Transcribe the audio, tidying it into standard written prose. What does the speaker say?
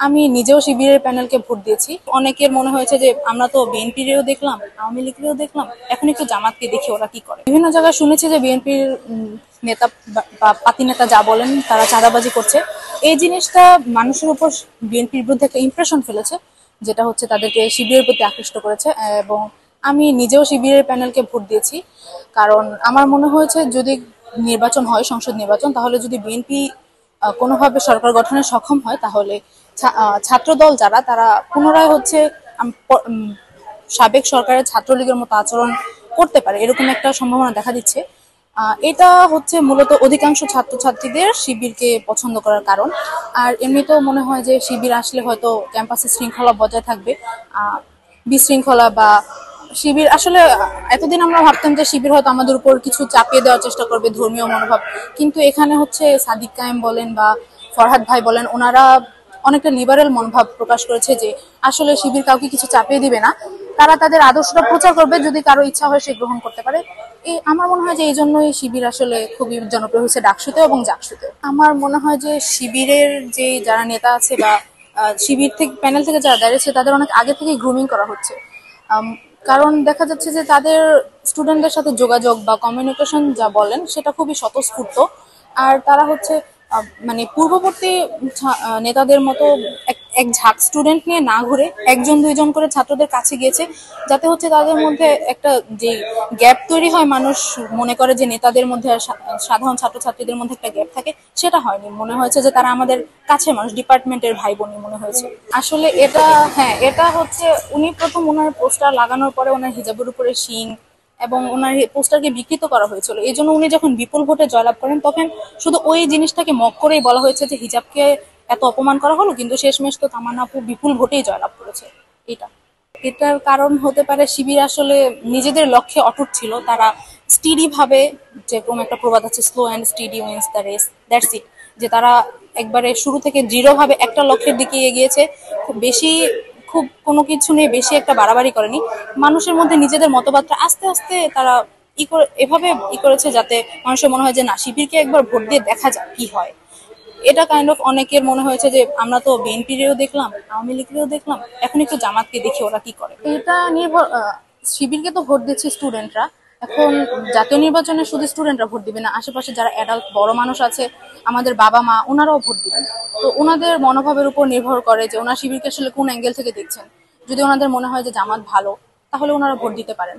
আমি নিজেও শিবিরের প্যানেলকে ভোট দিয়েছি। অনেকের মনে হয়েছে যে আমরা তো বিএনপিরও দেখলাম, আওয়ামী লীগেরও দেখলাম, এখন একটু জামাতকে দেখি ওরা কি করে। বিভিন্ন জায়গায় শুনেছি যে বিএনপির নেতা বা পাতি নেতা যা বলেন তারা চাঁদাবাজি করছে। এই জিনিসটা মানুষের উপর বিএনপির বিরুদ্ধে একটা ইমপ্রেশন ফেলেছে, যেটা হচ্ছে তাদেরকে শিবিরের প্রতি আকৃষ্ট করেছে। এবং আমি নিজেও শিবিরের প্যানেলকে ভোট দিয়েছি, কারণ আমার মনে হয়েছে যদি নির্বাচন হয়, সংসদ নির্বাচন, তাহলে যদি বিএনপি কোনোভাবে সরকার গঠনে সক্ষম হয়, তাহলে ছাত্রদল যারা তারা পুনরায় হচ্ছে সাবেক সরকারের ছাত্রলীগের মতো আচরণ করতে পারে, এরকম একটা সম্ভাবনা দেখা দিচ্ছে। এটা হচ্ছে মূলত অধিকাংশ ছাত্রছাত্রীদের শিবিরকে পছন্দ করার কারণ। আর এমনিতেও মনে হয় যে শিবির আসলে হয়তো ক্যাম্পাসে শৃঙ্খলা বজায় থাকবে। বিশৃঙ্খলা বা শিবির আসলে এতদিন আমরা ভাবতাম যে শিবির হয়তো আমাদের উপর কিছু চাপিয়ে দেওয়ার চেষ্টা করবে, ধর্মীয় মনোভাব, কিন্তু এখানে হচ্ছে সাদিক কায়েম বলেন বা ফরহাদ ভাই বলেন, ওনারা অনেকটা লিবারেল মনোভাব প্রকাশ করেছে যে আসলে শিবির কাউকে কিছু চাপিয়ে দিবে না, তারা তাদের আদর্শটা প্রচার করবে, যদি কারো ইচ্ছা হয় সে গ্রহণ করতে পারে। এই আমার মনে হয় যে এই জন্যই শিবির আসলে খুবই জনপ্রিয় হয়েছে ডাকসুতেও এবং জাকসুতেও। আমার মনে হয় যে শিবিরের যে যারা নেতা আছে বা শিবির থেকে প্যানেল থেকে যারা দাঁড়িয়েছে তাদের অনেক আগে থেকে গ্রুমিং করা হচ্ছে। কারণ দেখা যাচ্ছে যে তাদের স্টুডেন্টদের সাথে যোগাযোগ বা কমিউনিকেশন যা বলেন সেটা খুবই স্বতঃস্ফূর্ত। আর তারা হচ্ছে মানে পূর্ববর্তী নেতাদের মতো এক ঝাঁক স্টুডেন্ট নিয়ে না ঘুরে একজন দুইজন করে ছাত্রদের কাছে গিয়েছে, যাতে হচ্ছে তাদের মধ্যে একটা যে গ্যাপ তৈরি হয়, মানুষ মনে করে যে নেতাদের মধ্যে আর সাধারণ ছাত্রছাত্রীদের মধ্যে একটা গ্যাপ থাকে, সেটা হয়নি। মনে হয়েছে যে তারা আমাদের কাছে মানুষ, ডিপার্টমেন্টের ভাই বোনই মনে হয়েছে। আসলে এটা, হ্যাঁ, এটা হচ্ছে উনি প্রথম ওনার পোস্টার লাগানোর পরে ওনার হিজাবের উপরে শিং এবং ওনার পোস্টারকে বিকৃত করা হয়েছিল। এই জন্য উনি যখন বিপুল ভোটে জয়লাভ করেন তখন শুধু ওই জিনিসটাকে মক করেই বলা হয়েছে যে হিজাবকে এত অপমান করা হলো, কিন্তু শেষমেশ তো তামান্না আপু বিপুল ভোটেই জয়লাভ করেছে। এটা এটার কারণ হতে পারে শিবির আসলে নিজেদের লক্ষ্যে অটুট ছিল। তারা স্টিডি ভাবে, যেরকম একটা প্রবাদ আছে, slow and steady wins the race, that's it, যে তারা একবারে শুরু থেকে দৃঢ়ভাবে একটা লক্ষ্যের দিকে এগিয়েছে। খুব কোনো কিছু নিয়ে বেশি একটা বাড়াবাড়ি করেনি। মানুষের মধ্যে নিজেদের মতবাদটা আস্তে আস্তে তারা এভাবে করেছে যাতে মানুষের মনে হয় যে না, শিবিরকে একবার ভোট দিয়ে দেখা যাক কি হয়। এটা কাইন্ড অফ অনেকের মনে হয়েছে যে আমরা তো বিএনপিরও দেখলাম, আওয়ামী লীগেরও দেখলাম, এখন একটু জামাতকে দেখি ওরা কি করে। এটা নির্ভর, শিবিরকে তো ভোট দিচ্ছে স্টুডেন্টরা। এখন জাতীয় নির্বাচনে শুধু স্টুডেন্টরা ভোট দিবে না, আশেপাশে যারা অ্যাডাল্ট বড় মানুষ আছে, আমাদের বাবা মা, ওনারাও ভোট দিবেন। তো ওনাদের মনোভাবের উপর নির্ভর করে যে ওনার শিবিরকে আসলে কোন অ্যাঙ্গেল থেকে দেখছেন। যদি ওনাদের মনে হয় যে জামাত ভালো, তাহলে ওনারা ভোট দিতে পারেন।